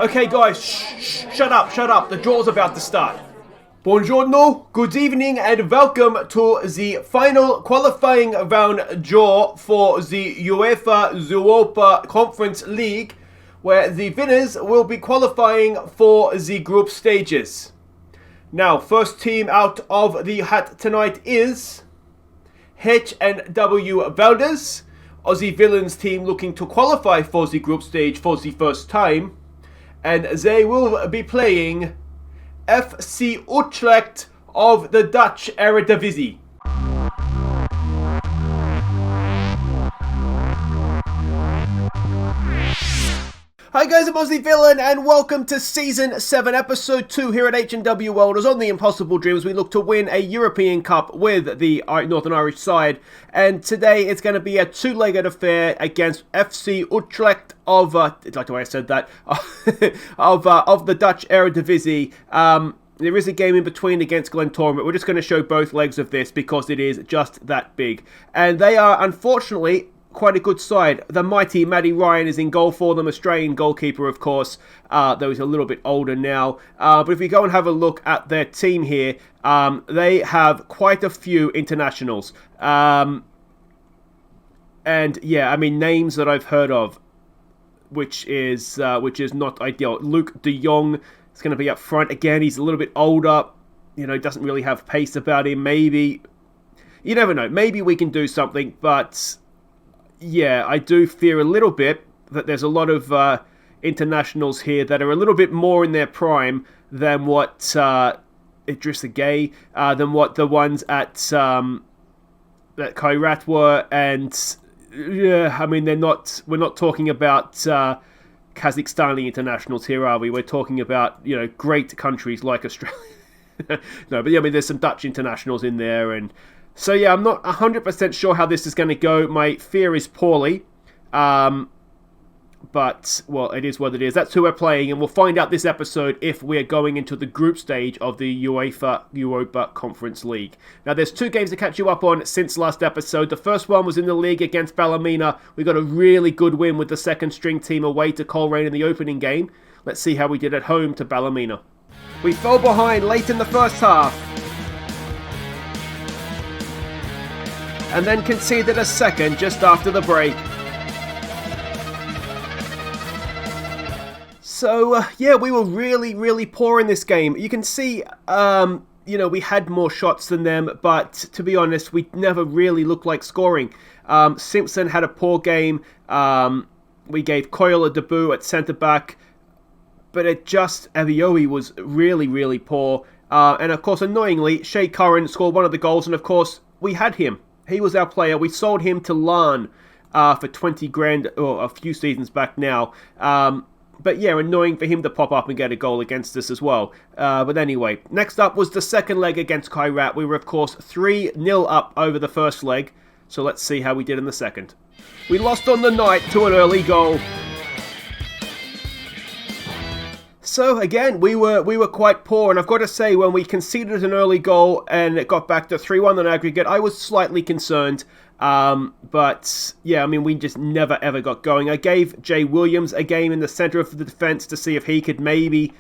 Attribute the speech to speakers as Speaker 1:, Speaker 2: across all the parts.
Speaker 1: Okay, guys, shut up. The draw's about to start. Buongiorno, good evening, and welcome to the final qualifying round draw for the Europa Conference League, where the winners will be qualifying for the group stages. Now, first team out of the hat tonight is H&W Welders, Aussie Villains team looking to qualify for the group stage for the first time, and they will be playing FC Utrecht of the Dutch Eredivisie. Hi guys, I'm Aussie Villain and welcome to Season 7, Episode 2 here at H&W Welders. On the Impossible Dreams, we look to win a European Cup with the Northern Irish side. And today it's going to be a two-legged affair against FC Utrecht of, like the way I said that, of the Dutch Eredivisie. There is a game in between against Glentoran, but we're just going to show both legs of this because it is just that big. And they are, unfortunately, quite a good side. The mighty Matty Ryan is in goal for them, Australian goalkeeper, of course, though he's a little bit older now. But if we go and have a look at their team here, they have quite a few internationals. And yeah, I mean, names that I've heard of, which is not ideal. Luke de Jong is going to be up front. Again, he's a little bit older. You know, doesn't really have pace about him. Maybe, you never know. Maybe we can do something, but yeah, I do fear a little bit that there's a lot of internationals here that are a little bit more in their prime than what Idrissa Gueye, than what the ones at that Kairat were, and yeah, I mean we're not talking about Kazakhstani internationals here, are we? We're talking about, you know, great countries like Australia. No, but yeah, I mean there's some Dutch internationals in there, and so yeah, I'm not 100% sure how this is going to go. My fear is poorly. But, well, it is what it is. That's who we're playing, and we'll find out this episode if we're going into the group stage of the Europa Conference League. Now, there's two games to catch you up on since last episode. The first one was in the league against Ballymena. We got a really good win with the second string team away to Coleraine in the opening game. Let's see how we did at home to Ballymena. We fell behind late in the first half, and then conceded a second just after the break. So, yeah, we were really poor in this game. You can see, you know, we had more shots than them, but to be honest, we never really looked like scoring. Simpson had a poor game. We gave Coyle a debut at centre-back, but Avioe was really poor. And, of course, annoyingly, Shea Curran scored one of the goals, and, of course, we had him. He was our player. We sold him to Larne for 20 grand, or a few seasons back now. But yeah, annoying for him to pop up and get a goal against us as well. But anyway, next up was the second leg against Kairat. We were, of course, 3-0 up over the first leg. So let's see how we did in the second. We lost on the night to an early goal. So again, we were quite poor, and I've got to say, when we conceded an early goal and it got back to 3-1 on aggregate, I was slightly concerned. But yeah, I mean, we just never ever got going. I gave Jay Williams a game in the centre of the defence to see if he could maybe,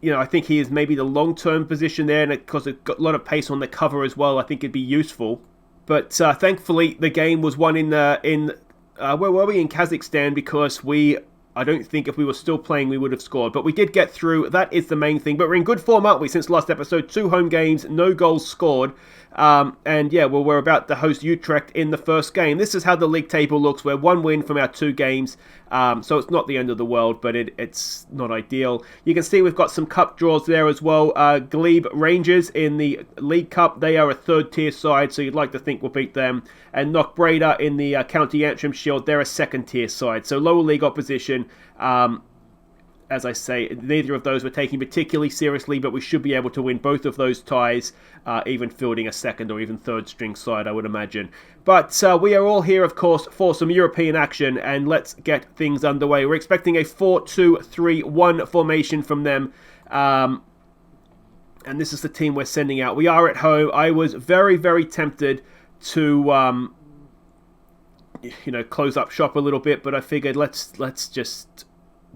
Speaker 1: you know, I think he is maybe the long-term position there, and because it got a lot of pace on the cover as well, I think it'd be useful. But thankfully, the game was won in where were we? In Kazakhstan, because I don't think if we were still playing, we would have scored. But we did get through. That is the main thing. But we're in good form, aren't we? Since last episode, 2 home games, no goals scored. And yeah, well, we're about to host Utrecht in the first game. This is how the league table looks. We're 1 win from our 2 games. So it's not the end of the world, but it's not ideal. You can see we've got some cup draws there as well. Glebe Rangers in the League Cup. They are a 3rd tier side, so you'd like to think we'll beat them. And Knockbreda in the County Antrim Shield. They're a 2nd tier side. So lower league opposition. As I say, neither of those we're taking particularly seriously, but we should be able to win both of those ties, even fielding a 2nd or even 3rd string side, I would imagine. But we are all here, of course, for some European action, and let's get things underway. We're expecting a 4-2-3-1 formation from them. And this is the team we're sending out. We are at home. I was very tempted to, close up shop a little bit, but I figured let's just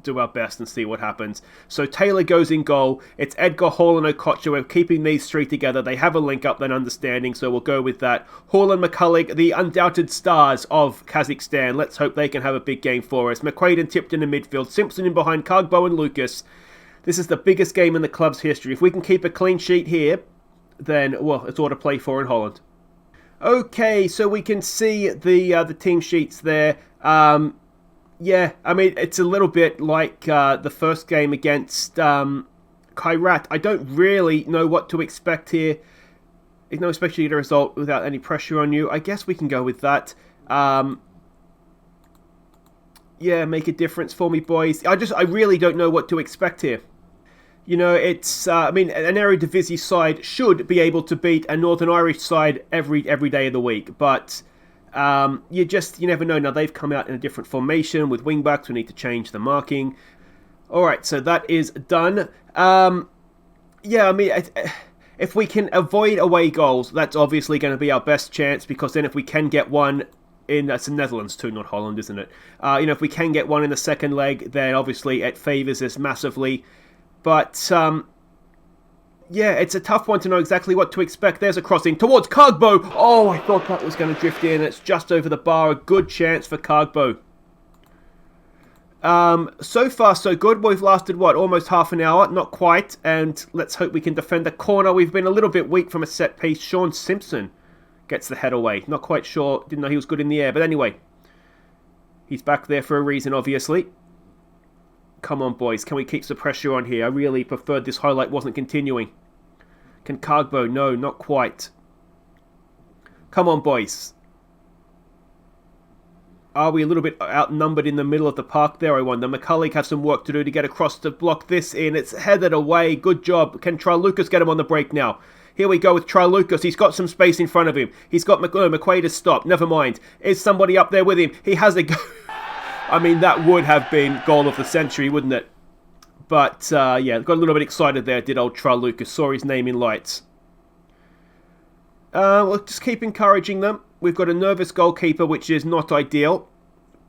Speaker 1: do our best and see what happens. So Taylor goes in goal. It's Edgar, Hall and Okocha. We're keeping these three together. They have a link up, then understanding, so we'll go with that. Hall and McCulloch, the undoubted stars of Kazakhstan. Let's hope they can have a big game for us. McQuaid and Tipton in midfield. Simpson in behind Kagbo and Lucas. This is the biggest game in the club's history. If we can keep a clean sheet here, then, well, it's all to play for in Holland. Okay, so we can see the team sheets there. Yeah, I mean, it's a little bit like the first game against Kairat. I don't really know what to expect here. You know, especially the result without any pressure on you. I guess we can go with that. Yeah, make a difference for me, boys. I really don't know what to expect here. You know, it's, I mean, an Eredivisie side should be able to beat a Northern Irish side every day of the week, but you never know. Now, they've come out in a different formation with wingbacks. We need to change the marking. All right, so that is done. Yeah, I mean, if we can avoid away goals, that's obviously going to be our best chance, because then if we can get one that's the Netherlands too, not Holland, isn't it? You know, if we can get one in the second leg, then obviously it favours us massively. But, yeah, it's a tough one to know exactly what to expect. There's a crossing towards Kagbo. Oh, I thought that was going to drift in. It's just over the bar. A good chance for Kagbo. So far, so good. We've lasted, almost half an hour? Not quite. And let's hope we can defend the corner. We've been a little bit weak from a set piece. Sean Simpson gets the head away. Not quite sure. Didn't know he was good in the air. But anyway, he's back there for a reason, obviously. Come on, boys. Can we keep the pressure on here? I really preferred this highlight wasn't continuing. Can Kagbo? No, not quite. Come on, boys. Are we a little bit outnumbered in the middle of the park there, I wonder? McCulloch has some work to do to get across to block this in. It's headed away. Good job. Can Trilucas get him on the break now? Here we go with Trilucas. He's got some space in front of him. He's got McQuaid has stopped. Never mind. Is somebody up there with him? He has a go. I mean, that would have been goal of the century, wouldn't it? But, yeah, got a little bit excited there, did old Trilucas. Saw his name in lights. We'll just keep encouraging them. We've got a nervous goalkeeper, which is not ideal.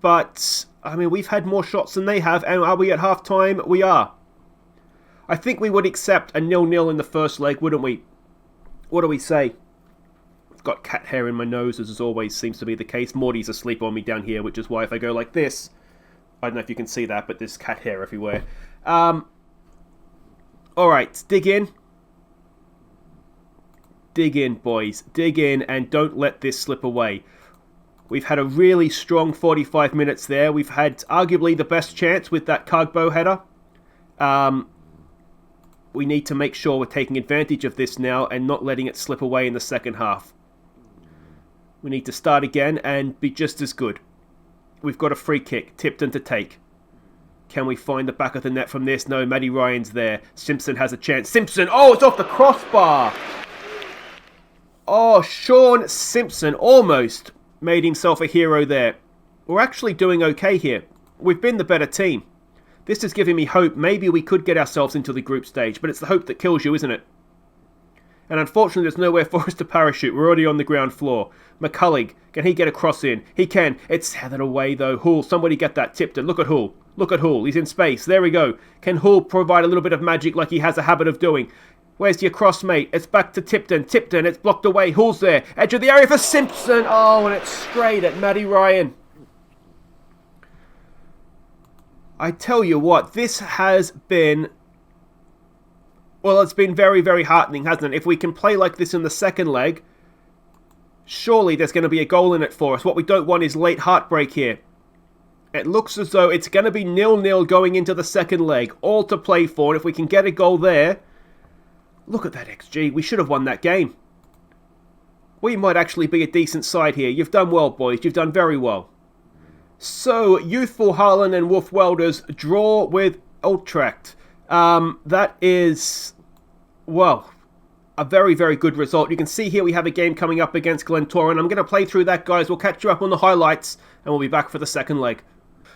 Speaker 1: But, I mean, we've had more shots than they have. And are we at half-time? We are. I think we would accept a 0-0 in the first leg, wouldn't we? What do we say? Got cat hair in my nose, as always seems to be the case. Morty's asleep on me down here, which is why if I go like this, I don't know if you can see that, but there's cat hair everywhere. Alright, dig in. Dig in, boys. Dig in, and don't let this slip away. We've had a really strong 45 minutes there. We've had arguably the best chance with that Kagbo header. We need to make sure we're taking advantage of this now and not letting it slip away in the second half. We need to start again and be just as good. We've got a free kick. Tipton to take. Can we find the back of the net from this? No, Matty Ryan's there. Simpson has a chance. Simpson! Oh, it's off the crossbar! Oh, Sean Simpson almost made himself a hero there. We're actually doing okay here. We've been the better team. This is giving me hope. Maybe we could get ourselves into the group stage, but it's the hope that kills you, isn't it? And unfortunately, there's nowhere for us to parachute. We're already on the ground floor. McCulloch, can he get a cross in? He can. It's headed away, though. Hull, somebody get that. Tipton, look at Hull. Look at Hull. He's in space. There we go. Can Hull provide a little bit of magic like he has a habit of doing? Where's your cross, mate? It's back to Tipton. Tipton, it's blocked away. Hull's there. Edge of the area for Simpson. Oh, and it's straight at Matty Ryan. I tell you what, this has been... Well, it's been very, very heartening, hasn't it? If we can play like this in the second leg, surely there's going to be a goal in it for us. What we don't want is late heartbreak here. It looks as though it's going to be 0-0 going into the second leg. All to play for. And if we can get a goal there... Look at that XG. We should have won that game. We might actually be a decent side here. You've done well, boys. You've done very well. So, Youthful Harlan and Wolf Welders draw with Utrecht. That is... Well, a very, very good result. You can see here we have a game coming up against Glentoran. I'm going to play through that, guys. We'll catch you up on the highlights, and we'll be back for the second leg.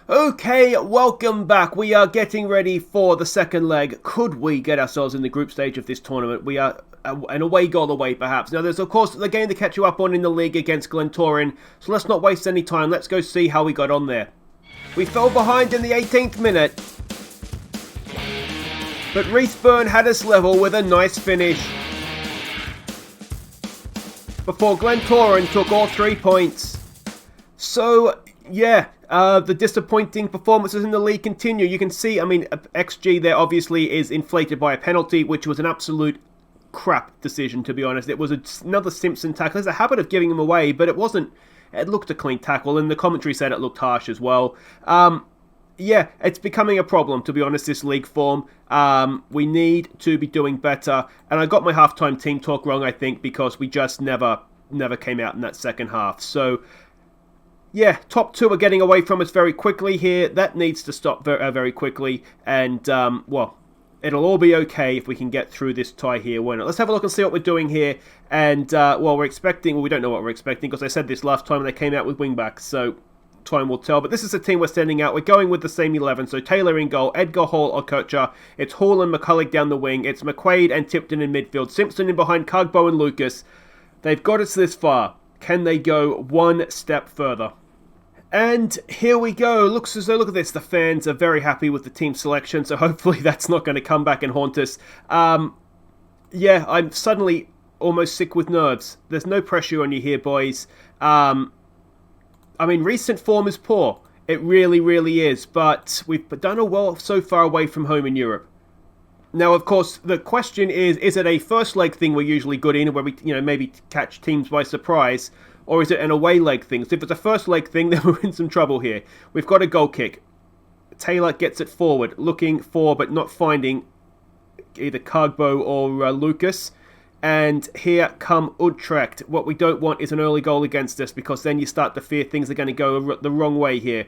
Speaker 1: Okay, welcome back. We are getting ready for the second leg. Could we get ourselves in the group stage of this tournament? We are an away goal away, perhaps. Now, there's, of course, the game to catch you up on in the league against Glentoran, so let's not waste any time. Let's go see how we got on there. We fell behind in the 18th minute. But Reese Byrne had us level with a nice finish. Before Glenn Toran took all 3 points. So, yeah, the disappointing performances in the league continue. You can see, I mean, XG there obviously is inflated by a penalty, which was an absolute crap decision, to be honest. It was another Simpson tackle. There's a habit of giving them away, but it wasn't. It looked a clean tackle, and the commentary said it looked harsh as well. Yeah, it's becoming a problem, to be honest, this league form. We need to be doing better. And I got my halftime team talk wrong, I think, because we just never came out in that second half. So, yeah, top 2 are getting away from us very quickly here. That needs to stop very quickly. And, well, it'll all be okay if we can get through this tie here. Let's have a look and see what we're doing here. And, well, we don't know what we're expecting, because I said this last time and they came out with wingbacks. So, time will tell. But this is the team we're sending out. We're going with the same 11. So, Taylor in goal, Edgar, Hall, or Kircher. It's Hall and McCulloch down the wing. It's McQuaid and Tipton in midfield. Simpson in behind Cugbo and Lucas. They've got us this far. Can they go one step further? And here we go. Looks as though, look at this, the fans are very happy with the team selection, so hopefully that's not going to come back and haunt us. Yeah, I'm suddenly almost sick with nerves. There's no pressure on you here, boys. I mean, recent form is poor. It really, really is, but we've done well so far away from home in Europe. Now, of course, the question is it a first leg thing we're usually good in, where we, maybe catch teams by surprise, or is it an away leg thing? So if it's a first leg thing, then we're in some trouble here. We've got a goal kick. Taylor gets it forward, looking for but not finding either Cugbo or Lucas. And here come Utrecht. What we don't want is an early goal against us, because then you start to fear things are going to go the wrong way here.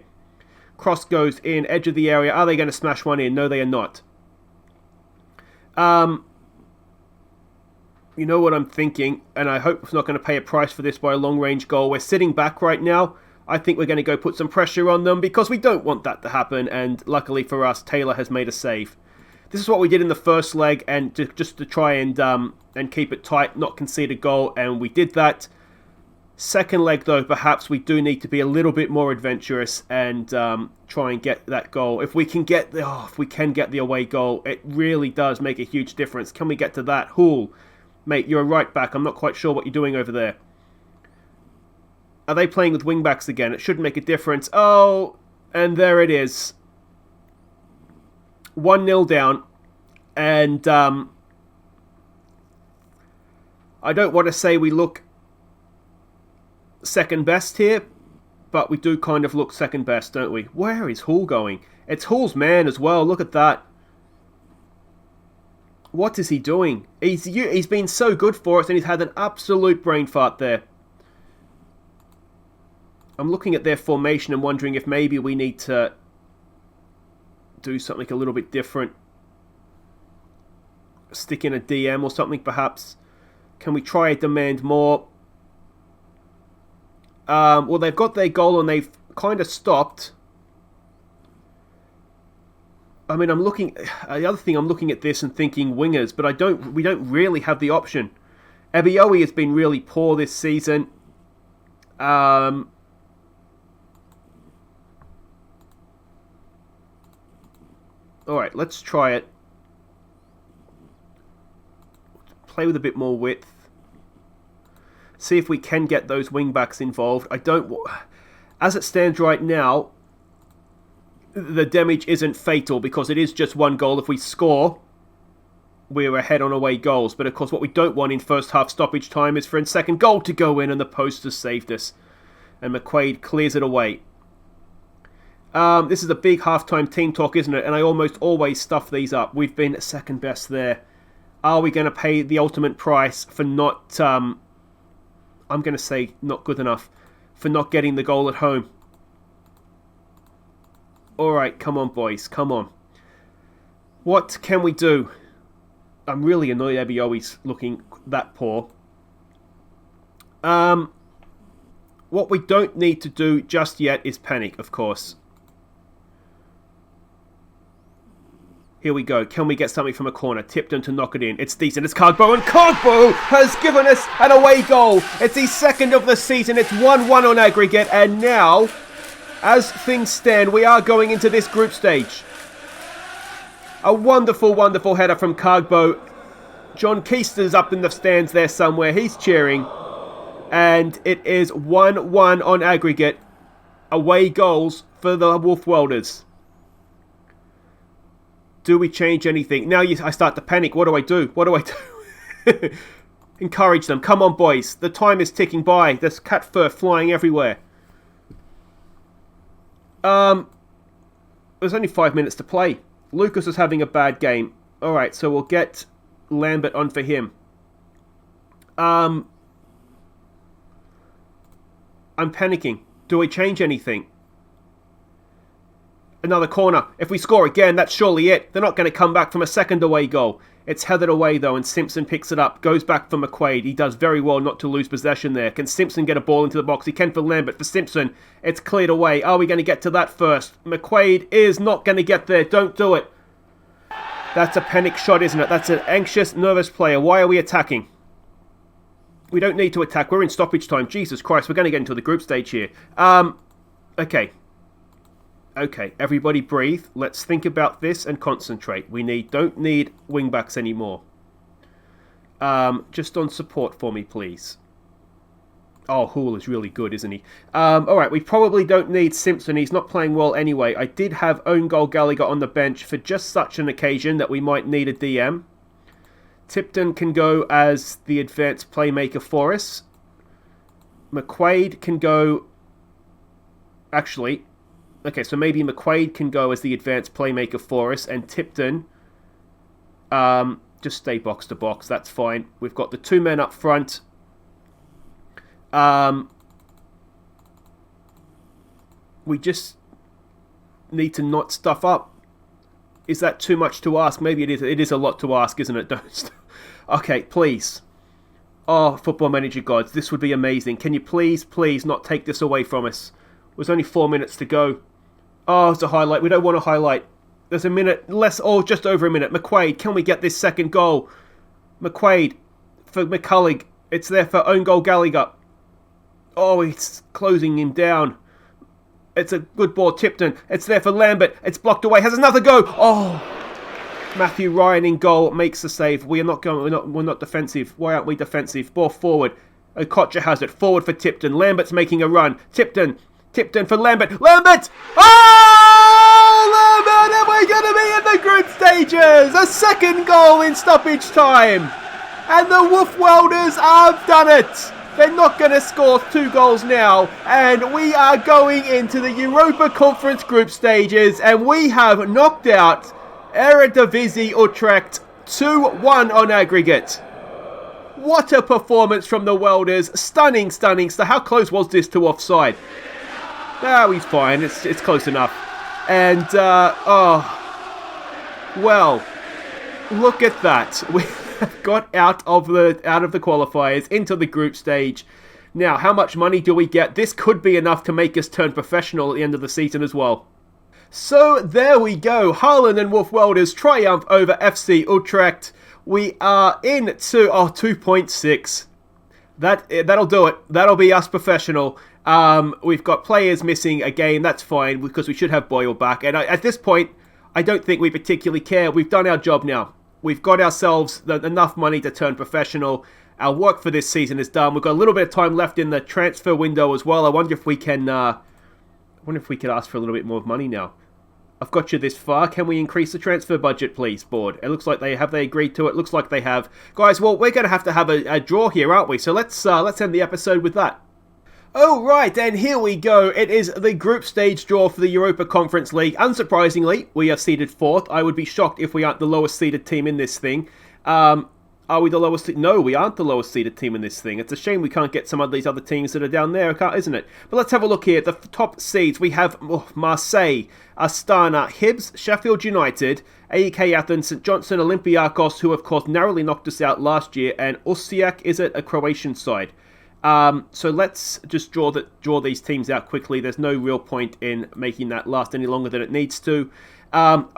Speaker 1: Cross goes in, edge of the area. Are they going to smash one in? No, they are not. You know what I'm thinking, and I hope we're not going to pay a price for this by a long-range goal. We're sitting back right now. I think we're going to go put some pressure on them, because we don't want that to happen, and luckily for us, Taylor has made a save. This is what we did in the first leg, and just to try and keep it tight, not concede a goal, and we did that. Second leg, though, perhaps we do need to be a little bit more adventurous and try and get that goal. If we can get the away goal, it really does make a huge difference. Can we get to that? Hull. Mate, you're a right back. I'm not quite sure what you're doing over there. Are they playing with wing backs again? It should make a difference. Oh, and there it is. 1-0 down. And I don't want to say we look second best here, but we do kind of look second best, don't we? Where is Hull going? It's Hull's man as well. Look at that. What is he doing? He's been so good for us, and he's had an absolute brain fart there. I'm looking at their formation and wondering if maybe we need to do something a little bit different. Stick in a DM or something, perhaps. Can we try and demand more? Well, they've got their goal and they've kind of stopped. I mean, the other thing, I'm looking at this and thinking wingers, but we don't really have the option. Ebioe has been really poor this season. Alright, let's try it. Play with a bit more width. See if we can get those wing backs involved. As it stands right now, the damage isn't fatal, because it is just one goal. If we score, we're ahead on away goals. But of course, what we don't want in first half stoppage time is for a second goal to go in, and the post has saved us. And McQuaid clears it away. This is a big halftime team talk, isn't it? And I almost always stuff these up. We've been second best there. Are we going to pay the ultimate price for not... I'm going to say not good enough, for not getting the goal at home? Alright, come on, boys. Come on. What can we do? I'm really annoyed Ebioe's looking that poor. What we don't need to do just yet is panic, of course. Here we go. Can we get something from a corner? Tipton to knock it in. It's decent. It's Cugbo, and Cugbo has given us an away goal. It's his second of the season. It's 1-1 on aggregate, and now as things stand, we are going into this group stage. A wonderful, wonderful header from Cargbo. John Keister's up in the stands there somewhere. He's cheering. And it is 1-1 on aggregate. Away goals for the Wolf Welders. Do we change anything? Now I start to panic. What do I do? What do I do? Encourage them. Come on, boys. The time is ticking by. There's cat fur flying everywhere. There's only 5 minutes to play. Lucas is having a bad game. Alright, so we'll get Lambert on for him. I'm panicking. Do we change anything? Another corner. If we score again, that's surely it. They're not going to come back from a second away goal. It's headed away though, and Simpson picks it up. Goes back for McQuaid. He does very well not to lose possession there. Can Simpson get a ball into the box? He can for Lambert. For Simpson, it's cleared away. Are we going to get to that first? McQuaid is not going to get there. Don't do it. That's a panic shot, isn't it? That's an anxious, nervous player. Why are we attacking? We don't need to attack. We're in stoppage time. Jesus Christ, we're going to get into the group stage here. Okay. Okay, everybody breathe. Let's think about this and concentrate. We don't need wingbacks anymore. Just on support for me, please. Oh, Hull is really good, isn't he? Alright, we probably don't need Simpson. He's not playing well anyway. I did have own goal Gallagher on the bench for just such an occasion that we might need a DM. Tipton can go as the advanced playmaker for us. McQuaid can go... Actually... Okay, so maybe McQuaid can go as the advanced playmaker for us, and Tipton, just stay box to box, that's fine. We've got the two men up front. We just need to not stuff up. Is that too much to ask? Maybe it is. It is a lot to ask, isn't it? Don't. Okay, please. Oh, Football Manager gods, this would be amazing. Can you please not take this away from us? There's only 4 minutes to go. Oh, it's a highlight. We don't want a highlight. There's a minute less, or just over a minute. McQuaid, can we get this second goal? McQuaid for McCullough. It's there for own goal Gallagher. Oh, he's closing him down. It's a good ball, Tipton. It's there for Lambert. It's blocked away. Has another go. Oh, Matthew Ryan in goal makes the save. We are not going. We're not defensive. Why aren't we defensive? Ball forward. Okocha has it. Forward for Tipton. Lambert's making a run. Tipton for Lambert. Lambert! Oh! Lambert! And we're going to be in the group stages! A second goal in stoppage time! And the Wolf Welders have done it! They're not going to score 2 goals now. And we are going into the Europa Conference group stages. And we have knocked out Eredivisie Utrecht 2-1 on aggregate. What a performance from the Welders. Stunning. How close was this to offside? No, he's fine. It's close enough. And, well, look at that. We got out of the qualifiers into the group stage. Now, how much money do we get? This could be enough to make us turn professional at the end of the season as well. So, there we go. Haaland and Wolf Welders triumph over FC Utrecht. We are in to 2.6. That'll do it. That'll be us professional. We've got players missing a game. That's fine because we should have Boyle back. And at this point, I don't think we particularly care. We've done our job now. We've got ourselves enough money to turn professional. Our work for this season is done. We've got a little bit of time left in the transfer window as well. I wonder if we can. I wonder if we could ask for a little bit more money now. I've got you this far. Can we increase the transfer budget, please, board? It looks like they agreed to it. Looks like they have. Guys, well, we're going to have a draw here, aren't we? So let's end the episode with that. Oh, right, and here we go. It is the group stage draw for the Europa Conference League. Unsurprisingly, we are seeded 4th. I would be shocked if we aren't the lowest seeded team in this thing. Are we the lowest? No, we aren't the lowest seeded team in this thing. It's a shame we can't get some of these other teams that are down there, isn't it? But let's have a look here. The top seeds, we have Marseille, Astana, Hibs, Sheffield United, AEK Athens, St Johnstone, Olympiacos, who of course narrowly knocked us out last year, and Osijek is it a Croatian side. So let's just draw these teams out quickly. There's no real point in making that last any longer than it needs to. I'll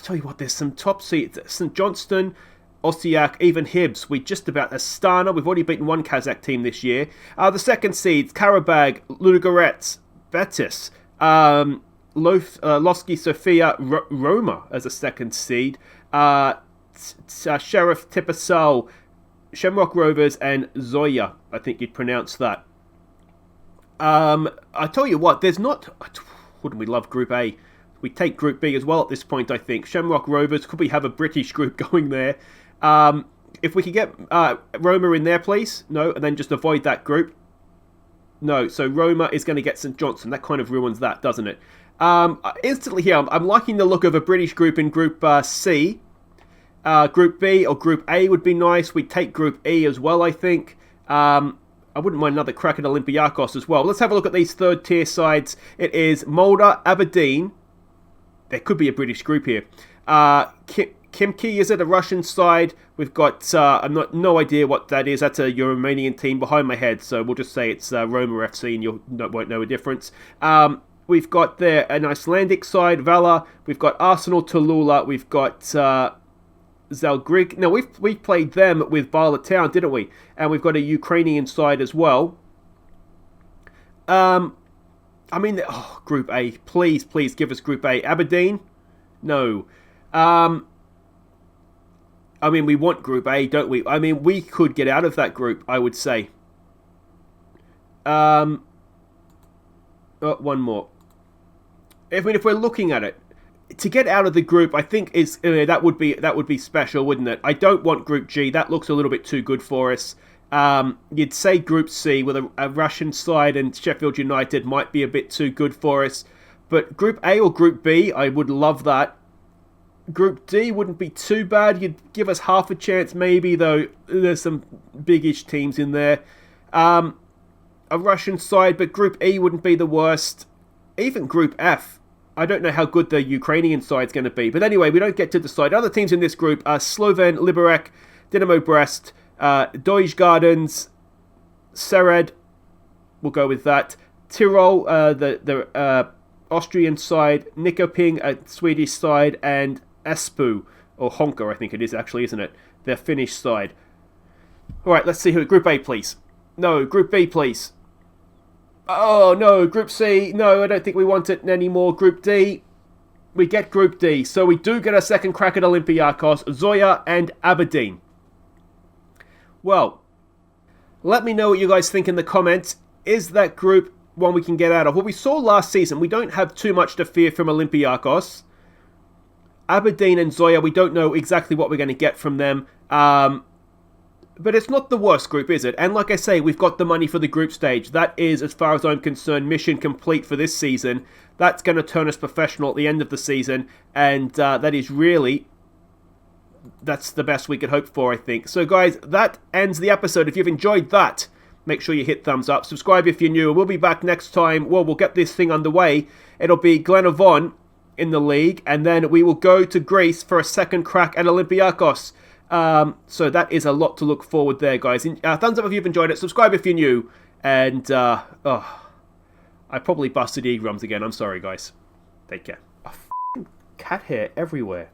Speaker 1: tell you what, there's some top seeds. St Johnstone, Osijek, even Hibs. We just about Astana. We've already beaten one Kazakh team this year. The second seeds, Karabag, Ludogorets, Betis, Losky Sofia Roma as a second seed. Sheriff Tipasol, Shamrock Rovers, and Zoya. I think you'd pronounce that. I tell you what, there's not... Wouldn't we love Group A? We take Group B as well at this point, I think. Shamrock Rovers, could we have a British group going there? If we could get Roma in there, please. No, and then just avoid that group. No, so Roma is going to get St Johnstone. That kind of ruins that, doesn't it? Instantly here, I'm liking the look of a British group in Group C. Group B or Group A would be nice. We'd take Group E as well, I think. I wouldn't mind another crack at Olympiacos as well. Let's have a look at these third tier sides. It is Mulder, Aberdeen. There could be a British group here. Kimki, is it a Russian side? We've got, no idea what that is. That's a Romanian team behind my head, so we'll just say it's Roma FC and you won't know a difference. We've got there an Icelandic side, Vala. We've got Arsenal Tallulah. We've got Zalgrig. No, we played them with Bala Town, didn't we? And we've got a Ukrainian side as well. Group A. Please give us Group A. Aberdeen? No. We want Group A, don't we? We could get out of that group, I would say. One more. If we're looking at it, to get out of the group, I think that would be special, wouldn't it? I don't want Group G. That looks a little bit too good for us. You'd say Group C with a Russian side and Sheffield United might be a bit too good for us. But Group A or Group B, I would love that. Group D wouldn't be too bad. You'd give us half a chance maybe, though there's some big-ish teams in there. A Russian side, but Group E wouldn't be the worst. Even Group F, I don't know how good the Ukrainian side's going to be. But anyway, we don't get to decide. Other teams in this group are Slovan Liberec, Dynamo Brest, Deutsche Gardens, Sered, we'll go with that. Tyrol, the Austrian side, Nyköping, a Swedish side, and Espoo, or Honka, I think it is actually, isn't it? Their Finnish side. Alright, let's see who. Group A, please. No, Group B, please. Oh, no, Group C. No, I don't think we want it anymore. Group D. We get Group D. So we do get a second crack at Olympiacos, Zoya, and Aberdeen. Well, let me know what you guys think in the comments. Is that group one we can get out of? What we saw last season, we don't have too much to fear from Olympiacos. Aberdeen and Zoya, we don't know exactly what we're going to get from them. But it's not the worst group, is it? And like I say, we've got the money for the group stage. That is, as far as I'm concerned, mission complete for this season. That's going to turn us professional at the end of the season. And that is really... that's the best we could hope for, I think. So guys, that ends the episode. If you've enjoyed that, make sure you hit thumbs up. Subscribe if you're new. We'll be back next time. Well, we'll get this thing underway. It'll be Glenavon in the league. And then we will go to Greece for a second crack at Olympiacos. So that is a lot to look forward there, guys. Thumbs up if you've enjoyed it. Subscribe if you're new. And, I probably busted eardrums again. I'm sorry, guys. Take care. Oh, cat hair everywhere.